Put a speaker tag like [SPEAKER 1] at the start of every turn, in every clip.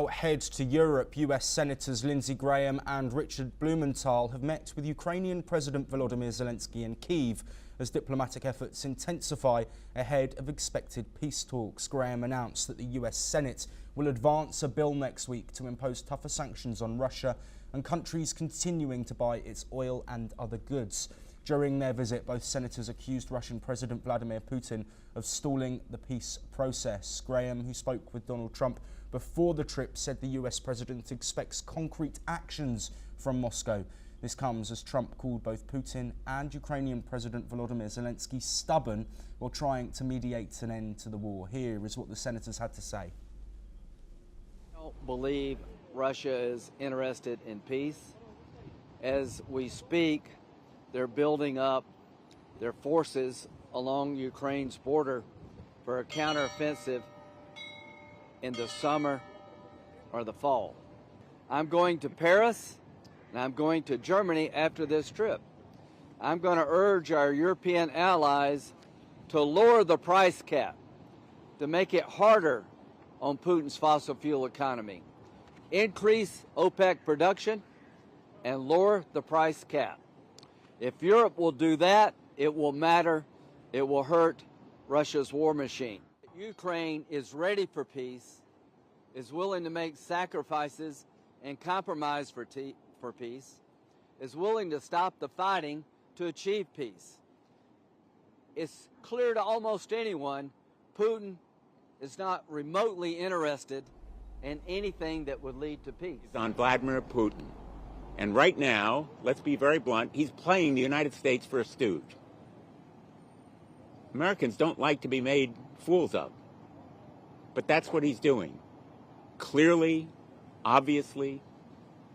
[SPEAKER 1] head to Europe, US Senators Lindsey Graham and Richard Blumenthal have met with Ukrainian President Volodymyr Zelensky in Kyiv as diplomatic efforts intensify ahead of expected peace talks. Graham announced that the US Senate will advance a bill next week to impose tougher sanctions on Russia and countries continuing to buy its oil and other goods. During their visit, both senators accused Russian President Vladimir Putin of stalling the peace process. Graham, who spoke with Donald Trump before the trip, said the US president expects concrete actions from Moscow. This comes as Trump called both Putin and Ukrainian President Volodymyr Zelensky stubborn while trying to mediate an end to the war. Here is what the senators had to say.
[SPEAKER 2] I don't believe Russia is interested in peace. As we speak, they're building up their forces along Ukraine's border for a counteroffensive in the summer or the fall. I'm going to Paris and I'm going to Germany after this trip. I'm going to urge our European allies to lower the price cap, to make it harder on Putin's fossil fuel economy, increase OPEC production, and lower the price cap. If Europe will do that, it will matter. It will hurt Russia's war machine. Ukraine is ready for peace, is willing to make sacrifices and compromise for peace, is willing to stop the fighting to achieve peace. It's clear to almost anyone, Putin is not remotely interested in anything that would lead to peace.
[SPEAKER 3] On Vladimir Putin. And right now, let's be very blunt, he's playing the United States for a stooge. Americans don't like to be made fools of. But that's what he's doing. Clearly, obviously,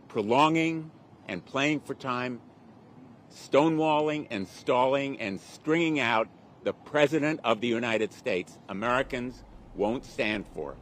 [SPEAKER 3] prolonging and playing for time, stonewalling and stalling and stringing out the President of the United States. Americans won't stand for it.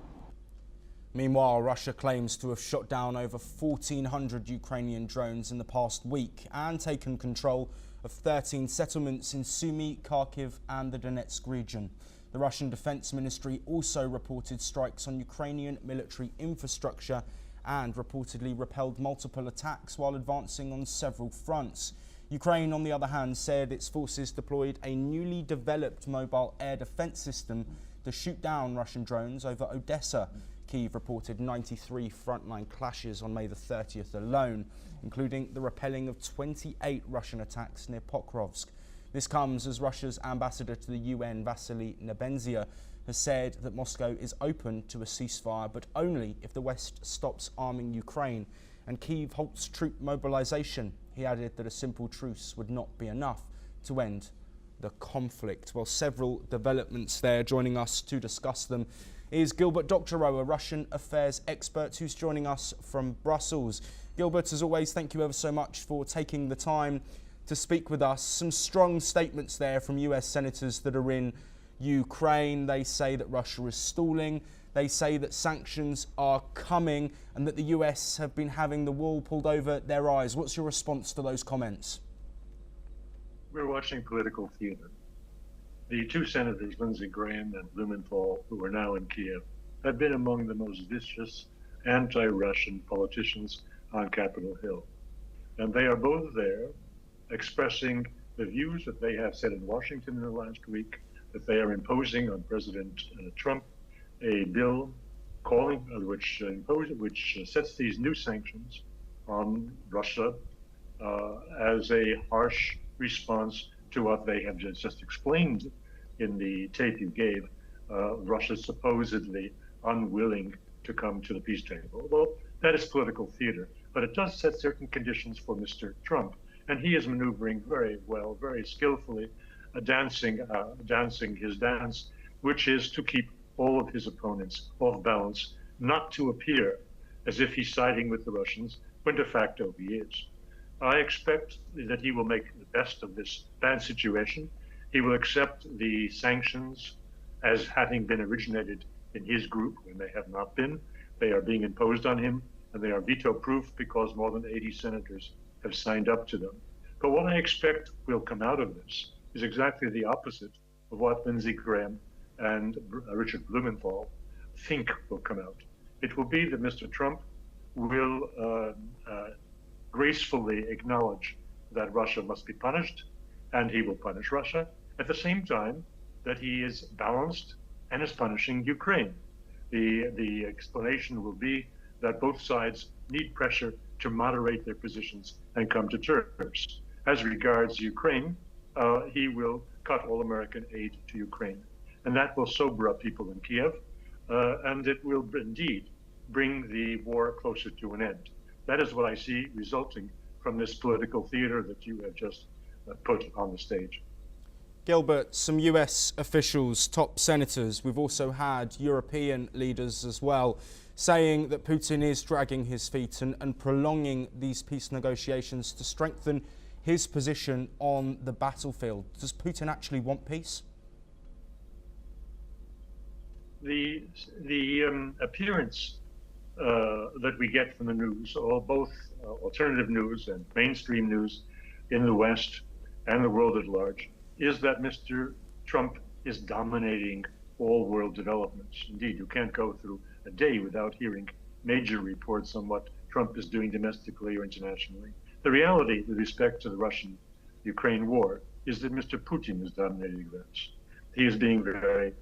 [SPEAKER 1] Meanwhile, Russia claims to have shot down over 1,400 Ukrainian drones in the past week and taken control of 13 settlements in Sumy, Kharkiv and the Donetsk region. The Russian Defense Ministry also reported strikes on Ukrainian military infrastructure and reportedly repelled multiple attacks while advancing on several fronts. Ukraine, on the other hand, said its forces deployed a newly developed mobile air defense system to shoot down Russian drones over Odessa. Kyiv reported 93 frontline clashes on May the 30th alone, including the repelling of 28 Russian attacks near Pokrovsk. This comes as Russia's ambassador to the UN, Vasily Nebenzia, has said that Moscow is open to a ceasefire, but only if the West stops arming Ukraine and Kyiv halts troop mobilization. He added that a simple truce would not be enough to end the conflict. Well, several developments there. Joining us to discuss them is Gilbert Doctorow, a Russian affairs expert who's joining us from Brussels. Gilbert, as always, thank you ever so much for taking the time to speak with us. Some strong statements there from US senators that are in Ukraine. They say that Russia is stalling. They say that sanctions are coming and that the US have been having the wool pulled over their eyes. What's your response to those comments?
[SPEAKER 4] We're watching political theater. The two senators, Lindsey Graham and Blumenthal, who are now in Kyiv, have been among the most vicious anti-Russian politicians on Capitol Hill. And they are both there expressing the views that they have said in Washington in the last week, that they are imposing on President Trump a bill which sets these new sanctions on Russia as a harsh response to what they have just explained in the tape you gave, Russia supposedly unwilling to come to the peace table. Well, that is political theater, but it does set certain conditions for Mr. Trump, and he is maneuvering very well, very skillfully, dancing his dance, which is to keep all of his opponents off balance, not to appear as if he's siding with the Russians, when de facto he is. I expect that he will make the best of this bad situation. He will accept the sanctions as having been originated in his group when they have not been. They are being imposed on him, and they are veto-proof because more than 80 senators have signed up to them. But what I expect will come out of this is exactly the opposite of what Lindsey Graham and Richard Blumenthal think will come out. It will be that Mr. Trump will gracefully acknowledge that Russia must be punished, and he will punish Russia, at the same time that he is balanced and is punishing Ukraine. The explanation will be that both sides need pressure to moderate their positions and come to terms. As regards Ukraine, he will cut all American aid to Ukraine. And that will sober up people in Kyiv, and it will indeed bring the war closer to an end. That is what I see resulting from this political theater that you have just put on the stage.
[SPEAKER 1] Gilbert, some US officials, top senators, we've also had European leaders as well, saying that Putin is dragging his feet and prolonging these peace negotiations to strengthen his position on the battlefield. Does Putin actually want peace?
[SPEAKER 4] The appearance that we get from the news, or both alternative news and mainstream news in the West and the world at large, is that Mr. Trump is dominating all world developments. Indeed, you can't go through a day without hearing major reports on what Trump is doing domestically or internationally. The reality with respect to the Russian-Ukraine war is that Mr. Putin is dominating events. He is being very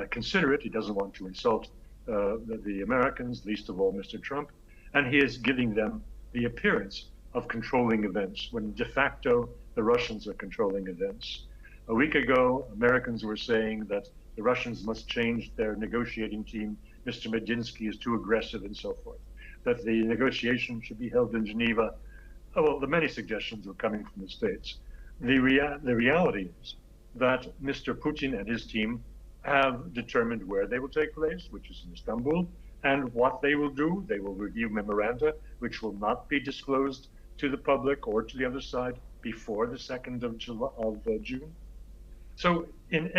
[SPEAKER 4] considerate. He doesn't want to insult the Americans, least of all Mr. Trump, and he is giving them the appearance of controlling events when de facto the Russians are controlling events. A week ago, Americans were saying that the Russians must change their negotiating team. Mr. Medinsky is too aggressive and so forth. That the negotiation should be held in Geneva. Oh, well, the many suggestions were coming from the States. The reality is that Mr. Putin and his team have determined where they will take place, which is in Istanbul, and what they will do. They will review memoranda, which will not be disclosed to the public or to the other side before the 2nd of June. So, and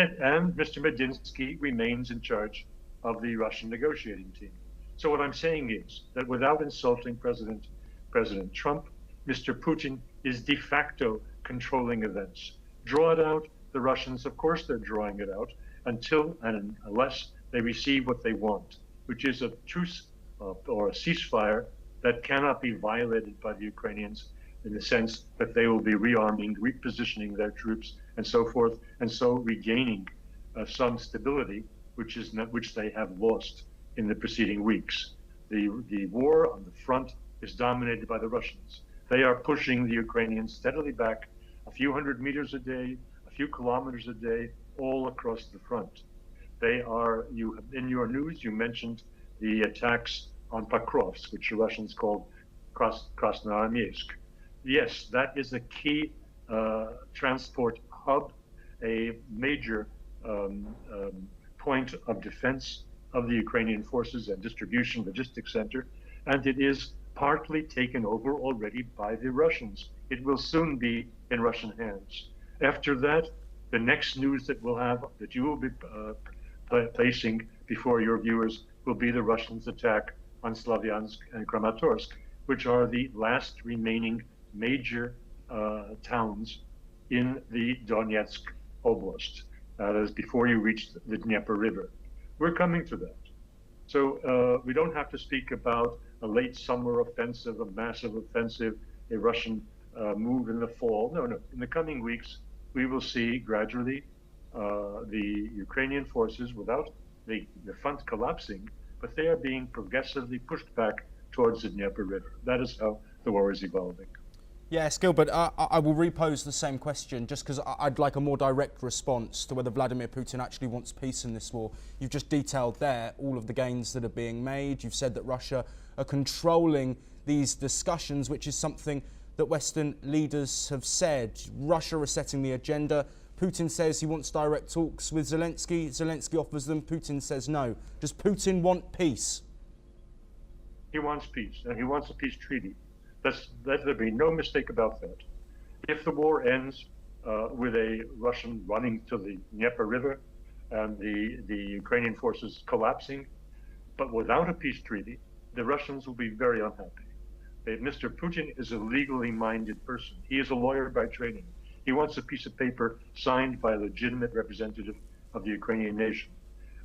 [SPEAKER 4] Mr. Medinsky remains in charge of the Russian negotiating team. So what I'm saying is that without insulting President Trump, Mr. Putin is de facto controlling events. Draw it out. The Russians, of course, they're drawing it out until and unless they receive what they want, which is a truce or a ceasefire that cannot be violated by the Ukrainians in the sense that they will be rearming, repositioning their troops, and so forth, and so regaining some stability, which they have lost in the preceding weeks. The war on the front is dominated by the Russians. They are pushing the Ukrainians steadily back a few hundred meters a day, a few kilometers a day, all across the front. They are, in your news, you mentioned the attacks on Pakrovsk, which the Russians called Krasnoarmeysk. Yes, that is a key transport hub, a major point of defense of the Ukrainian forces and distribution logistics center, and it is partly taken over already by the Russians. It will soon be in Russian hands. After that, the next news that we'll have, that you will be placing before your viewers, will be the Russians' attack on Slavyansk and Kramatorsk, which are the last remaining major towns in the Donetsk Oblast. That is before you reach the Dnieper River. We're coming to that. So we don't have to speak about a late summer offensive, a massive offensive, a Russian move in the fall. No. In the coming weeks, we will see gradually the Ukrainian forces, without the front collapsing, but they are being progressively pushed back towards the Dnieper River. That is how the war is evolving.
[SPEAKER 1] Yes, Gilbert, I will repose the same question just because I'd like a more direct response to whether Vladimir Putin actually wants peace in this war. You've just detailed there all of the gains that are being made. You've said that Russia are controlling these discussions, which is something that Western leaders have said. Russia is setting the agenda. Putin says he wants direct talks with Zelensky. Zelensky offers them. Putin says no. Does Putin want peace?
[SPEAKER 4] He wants peace, and he wants a peace treaty. Let there be no mistake about that. If the war ends with a Russian running to the Dnieper River and the Ukrainian forces collapsing, but without a peace treaty, the Russians will be very unhappy. Mr. Putin is a legally minded person. He is a lawyer by training. He wants a piece of paper signed by a legitimate representative of the Ukrainian nation.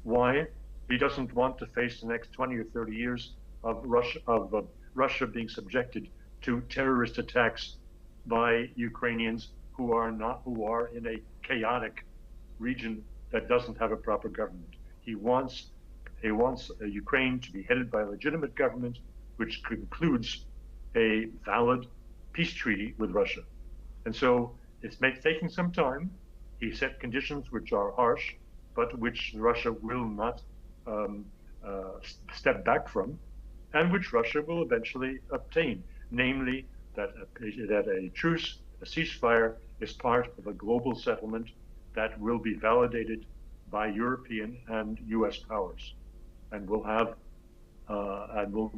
[SPEAKER 4] Why? He doesn't want to face the next 20 or 30 years of Russia being subjected to terrorist attacks by Ukrainians who are in a chaotic region that doesn't have a proper government. He wants Ukraine to be headed by a legitimate government, which concludes a valid peace treaty with Russia. And so it's taking some time. He set conditions which are harsh, but which Russia will not step back from, and which Russia will eventually obtain, namely that a truce, a ceasefire, is part of a global settlement that will be validated by European and U.S. powers, and will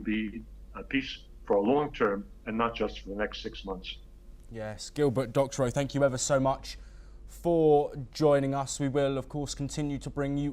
[SPEAKER 4] be a peace for a long term and not just for the next 6 months.
[SPEAKER 1] Yes, Gilbert Doctorow, thank you ever so much for joining us. We will, of course, continue to bring you